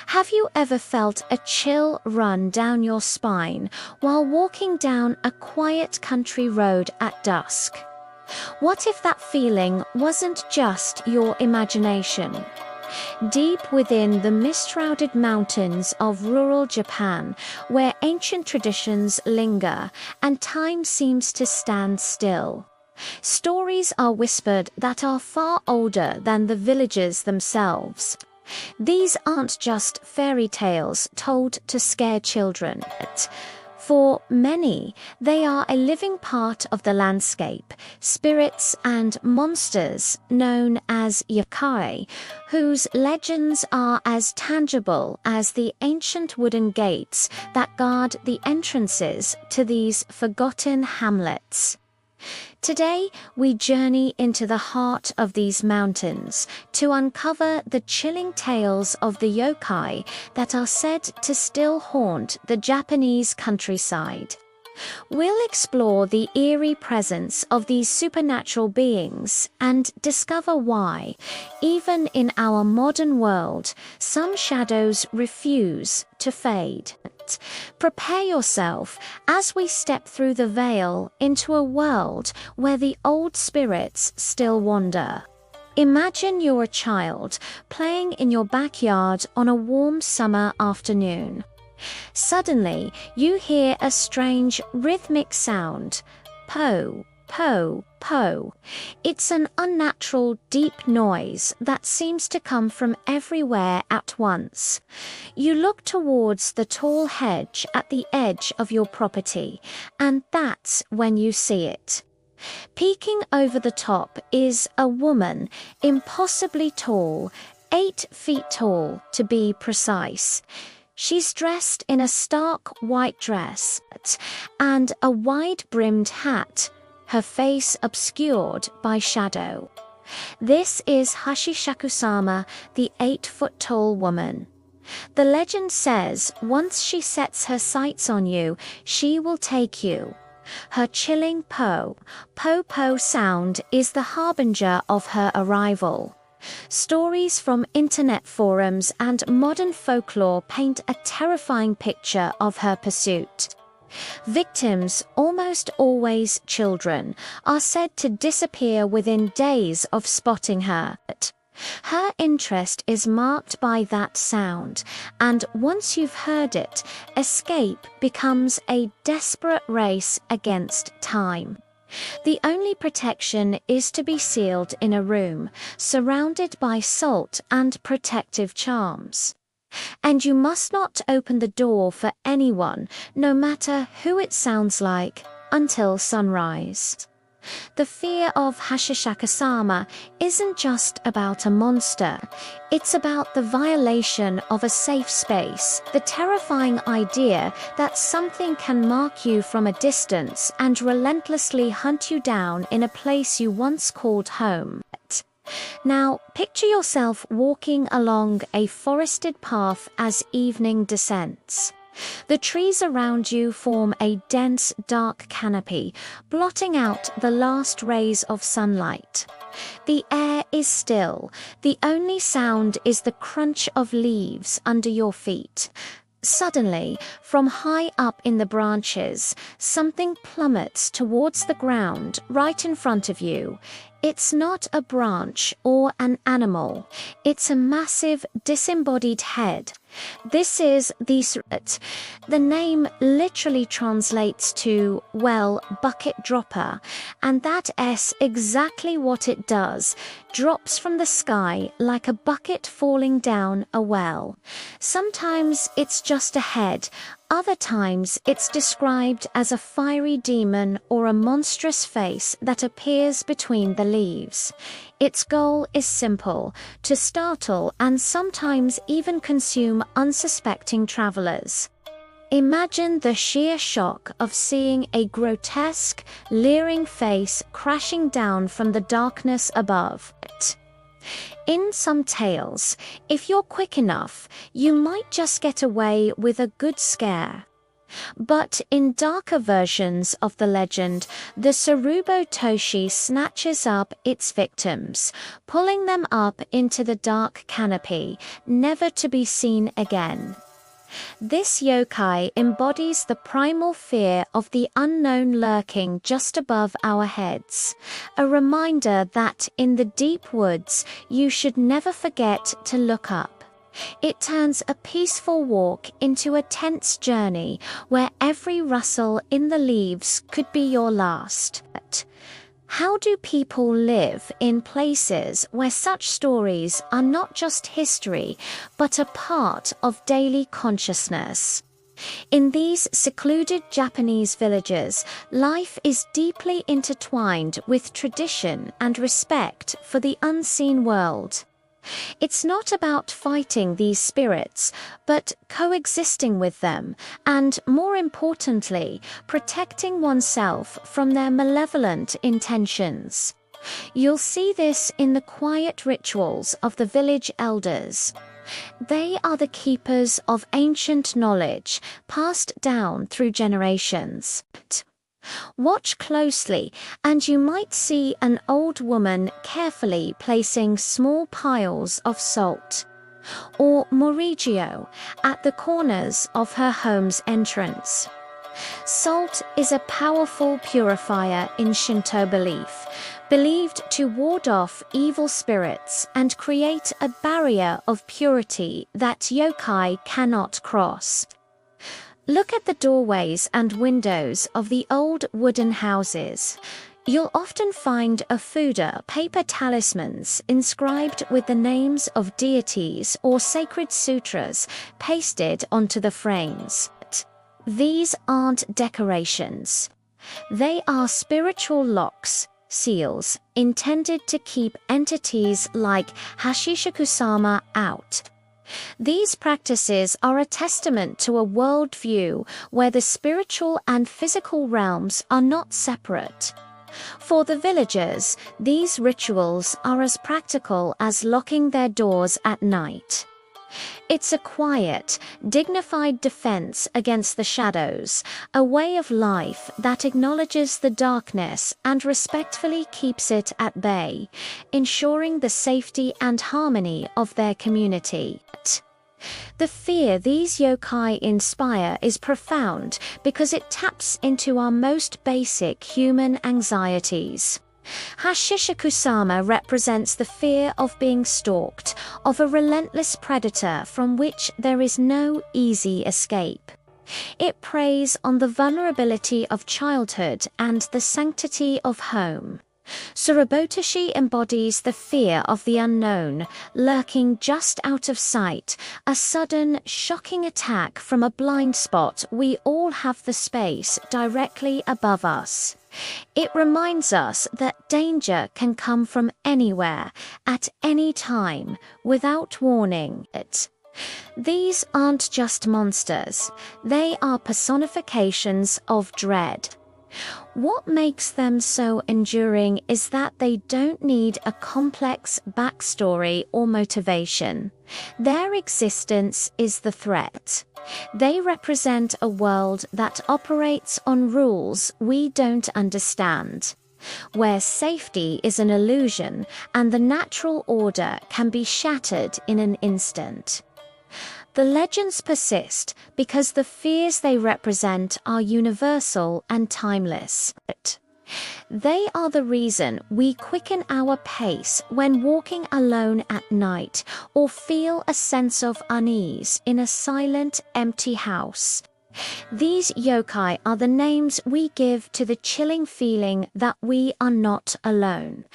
Have you ever felt a chill run down your spine while walking down a quiet country road at dusk? What if that feeling wasn't just your imagination? Deep within the mist-shrouded mountains of rural Japan, where ancient traditions linger and time seems to stand still, stories are whispered that are far older than the villages themselves. These aren't just fairy tales told to scare children. For many, they are a living part of the landscape, spirits and monsters known as yokai, whose legends are as tangible as the ancient wooden gates that guard the entrances to these forgotten hamlets. Today, we journey into the heart of these mountains to uncover the chilling tales of the yokai that are said to still haunt the Japanese countryside. We'll explore the eerie presence of these supernatural beings and discover why, even in our modern world, some shadows refuse to fade. Prepare yourself as we step through the veil into a world where the old spirits still wander. Imagine you're a child playing in your backyard on a warm summer afternoon. Suddenly, you hear a strange rhythmic sound. Po, po, po. It's an unnatural, deep noise that seems to come from everywhere at once. You look towards the tall hedge at the edge of your property, and that's when you see it. Peeking over the top is a woman, impossibly tall, 8 feet tall to be precise. She's dressed in a stark white dress and a wide-brimmed hat, her face obscured by shadow. This is Hashishaku-sama, the 8-foot-tall woman. The legend says once she sets her sights on you, she will take you. Her chilling po-po sound is the harbinger of her arrival. Stories from internet forums and modern folklore paint a terrifying picture of her pursuit. Victims, almost always children, are said to disappear within days of spotting her. Her interest is marked by that sound, and once you've heard it, escape becomes a desperate race against time. The only protection is to be sealed in a room, surrounded by salt and protective charms. And you must not open the door for anyone, no matter who it sounds like, until sunrise. The fear of Hashishaku-sama isn't just about a monster. It's about the violation of a safe space, the terrifying idea that something can mark you from a distance and relentlessly hunt you down in a place you once called home. Now, picture yourself walking along a forested path as evening descends. The trees around you form a dense, dark canopy, blotting out the last rays of sunlight. The air is still. The only sound is the crunch of leaves under your feet. Suddenly, from high up in the branches, something plummets towards the ground right in front of you. It's not a branch or an animal. It's a massive, disembodied head. This is the Surut. The name literally translates to, well, bucket dropper, and that is exactly what it does. Drops from the sky like a bucket falling down a well. Sometimes it's just a head. Other times it's described as a fiery demon or a monstrous face that appears between the leaves. Its goal is simple: to startle and sometimes even consume unsuspecting travelers. Imagine the sheer shock of seeing a grotesque, leering face crashing down from the darkness above. In some tales, if you're quick enough, you might just get away with a good scare. But in darker versions of the legend, the Sarubo Toshi snatches up its victims, pulling them up into the dark canopy, never to be seen again. This yokai embodies the primal fear of the unknown lurking just above our heads, a reminder that in the deep woods you should never forget to look up. It turns a peaceful walk into a tense journey where every rustle in the leaves could be your last. How do people live in places where such stories are not just history, but a part of daily consciousness? In these secluded Japanese villages, life is deeply intertwined with tradition and respect for the unseen world. It's not about fighting these spirits, but coexisting with them, and, more importantly, protecting oneself from their malevolent intentions. You'll see this in the quiet rituals of the village elders. They are the keepers of ancient knowledge, passed down through generations. Watch closely, and you might see an old woman carefully placing small piles of salt, or morigio, at the corners of her home's entrance. Salt is a powerful purifier in Shinto belief, believed to ward off evil spirits and create a barrier of purity that yokai cannot cross. Look at the doorways and windows of the old wooden houses. You'll often find ofuda paper talismans inscribed with the names of deities or sacred sutras pasted onto the frames. These aren't decorations. They are spiritual locks, seals, intended to keep entities like Hashishikusama out. These practices are a testament to a worldview where the spiritual and physical realms are not separate. For the villagers, these rituals are as practical as locking their doors at night. It's a quiet, dignified defense against the shadows, a way of life that acknowledges the darkness and respectfully keeps it at bay, ensuring the safety and harmony of their community. The fear these yokai inspire is profound because it taps into our most basic human anxieties. Hashishikusama represents the fear of being stalked, of a relentless predator from which there is no easy escape. It preys on the vulnerability of childhood and the sanctity of home. Surabotoshi embodies the fear of the unknown, lurking just out of sight, a sudden, shocking attack from a blind spot we all have the space directly above us. It reminds us that danger can come from anywhere, at any time, without warning. These aren't just monsters, they are personifications of dread. What makes them so enduring is that they don't need a complex backstory or motivation. Their existence is the threat. They represent a world that operates on rules we don't understand, where safety is an illusion and the natural order can be shattered in an instant. The legends persist because the fears they represent are universal and timeless. They are the reason we quicken our pace when walking alone at night or feel a sense of unease in a silent, empty house. These yokai are the names we give to the chilling feeling that we are not alone,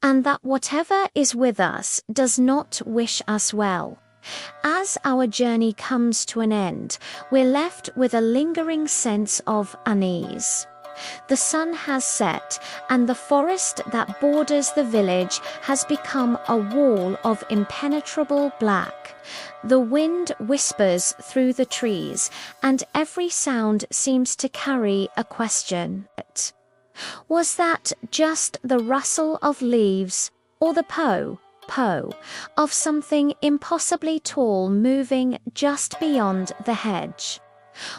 and that whatever is with us does not wish us well. As our journey comes to an end, we're left with a lingering sense of unease. The sun has set, and the forest that borders the village has become a wall of impenetrable black. The wind whispers through the trees, and every sound seems to carry a question. Was that just the rustle of leaves, or the poe of something impossibly tall moving just beyond the hedge?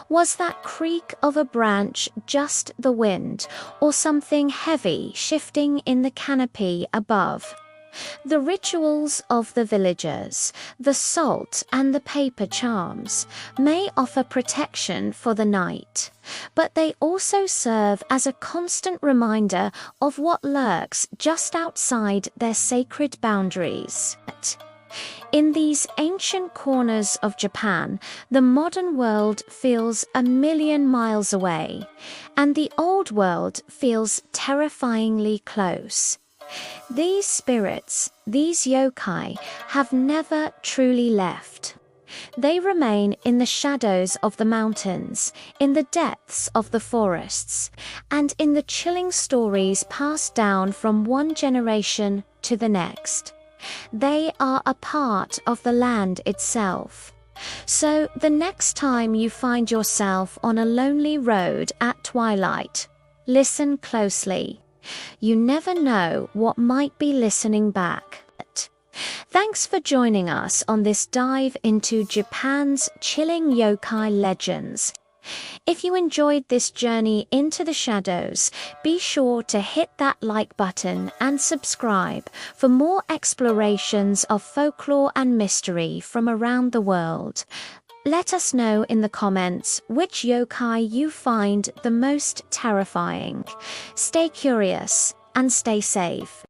Was that creak of a branch just the wind, or something heavy shifting in the canopy above? The rituals of the villagers, the salt and the paper charms, may offer protection for the night, but they also serve as a constant reminder of what lurks just outside their sacred boundaries. In these ancient corners of Japan, the modern world feels a million miles away, and the old world feels terrifyingly close. These spirits, these yokai, have never truly left. They remain in the shadows of the mountains, in the depths of the forests, and in the chilling stories passed down from one generation to the next. They are a part of the land itself. So the next time you find yourself on a lonely road at twilight, listen closely. You never know what might be listening back. Thanks for joining us on this dive into Japan's chilling yokai legends. If you enjoyed this journey into the shadows, be sure to hit that like button and subscribe for more explorations of folklore and mystery from around the world. Let us know in the comments which yokai you find the most terrifying. Stay curious and stay safe.